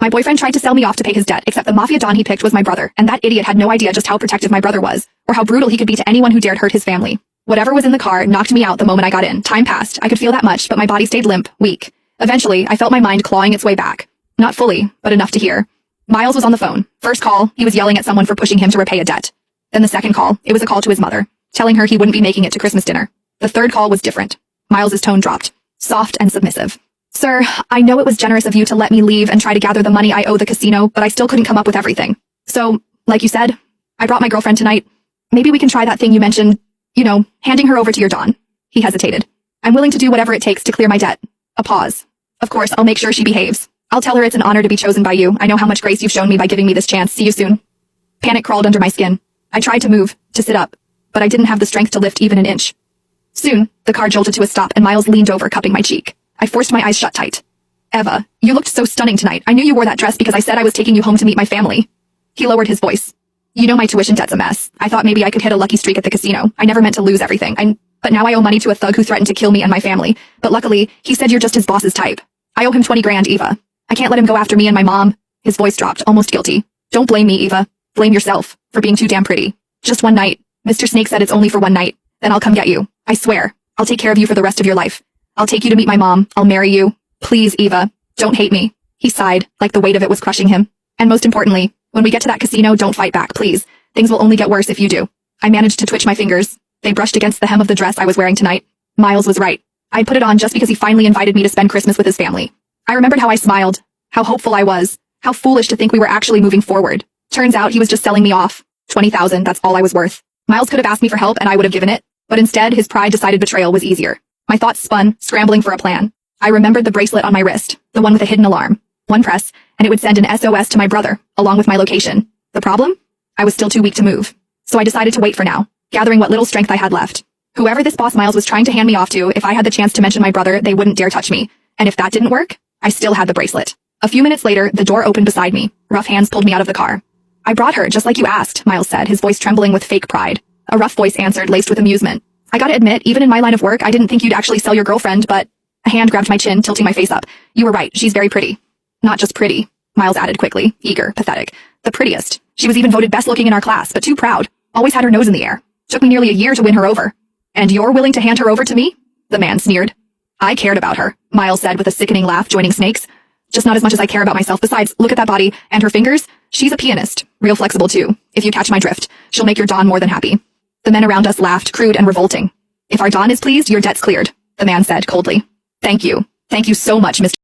My boyfriend tried to sell me off to pay his debt, except the mafia don he picked was my brother, and that idiot had no idea just how protective my brother was, or how brutal he could be to anyone who dared hurt his family. Whatever was in the car knocked me out the moment I got in. Time passed. I could feel that much, but my body stayed limp, weak. Eventually, I felt my mind clawing its way back. Not fully, but enough to hear. Miles was on the phone. First call, he was yelling at someone for pushing him to repay a debt. Then the second call, it was a call to his mother, telling her he wouldn't be making it to Christmas dinner. The third call was different. Miles's tone dropped, soft and submissive. Sir, I know it was generous of you to let me leave and try to gather the money I owe the casino, but I still couldn't come up with everything. So, like you said, I brought my girlfriend tonight. Maybe we can try that thing you mentioned, handing her over to your Don. He hesitated. I'm willing to do whatever it takes to clear my debt. A pause. Of course, I'll make sure she behaves. I'll tell her it's an honor to be chosen by you. I know how much grace you've shown me by giving me this chance. See you soon. Panic crawled under my skin. I tried to move, to sit up, but I didn't have the strength to lift even an inch. Soon, the car jolted to a stop and Miles leaned over, cupping my cheek. I forced my eyes shut tight. Eva, you looked so stunning tonight. I knew you wore that dress because I said I was taking you home to meet my family. He lowered his voice. You know my tuition debt's a mess. I thought maybe I could hit a lucky streak at the casino. I never meant to lose everything. But now I owe money to a thug who threatened to kill me and my family. But luckily, he said you're just his boss's type. I owe him 20 grand, Eva. I can't let him go after me and my mom. His voice dropped, almost guilty. Don't blame me, Eva. Blame yourself for being too damn pretty. Just one night. Mr. Snake said it's only for one night. Then I'll come get you. I swear. I'll take care of you for the rest of your life. I'll take you to meet my mom. I'll marry you. Please, Eva. Don't hate me. He sighed, like the weight of it was crushing him. And most importantly, when we get to that casino, don't fight back, please. Things will only get worse if you do. I managed to twitch my fingers. They brushed against the hem of the dress I was wearing tonight. Miles was right. I'd put it on just because he finally invited me to spend Christmas with his family. I remembered how I smiled, how hopeful I was, how foolish to think we were actually moving forward. Turns out he was just selling me off. 20,000, that's all I was worth. Miles could have asked me for help and I would have given it, but instead his pride decided betrayal was easier. My thoughts spun, scrambling for a plan. I remembered the bracelet on my wrist, the one with a hidden alarm. One press, and it would send an SOS to my brother, along with my location. The problem? I was still too weak to move. So I decided to wait for now, gathering what little strength I had left. Whoever this boss Miles was trying to hand me off to, if I had the chance to mention my brother, they wouldn't dare touch me. And if that didn't work, I still had the bracelet. A few minutes later, the door opened beside me. Rough hands pulled me out of the car. I brought her, just like you asked, Miles said, his voice trembling with fake pride. A rough voice answered, laced with amusement. I gotta admit, even in my line of work, I didn't think you'd actually sell your girlfriend, but... A hand grabbed my chin, tilting my face up. You were right, she's very pretty. Not just pretty, Miles added quickly, eager, pathetic. The prettiest. She was even voted best looking in our class, but too proud. Always had her nose in the air. Took me nearly a year to win her over. And you're willing to hand her over to me? The man sneered. I cared about her, Miles said with a sickening laugh, joining Snake's. Just not as much as I care about myself. Besides, look at that body, and her fingers. She's a pianist. Real flexible too. If you catch my drift, she'll make your Don more than happy. The men around us laughed, crude and revolting. If our Don is pleased, your debt's cleared, the man said coldly. Thank you. Thank you so much, Mr.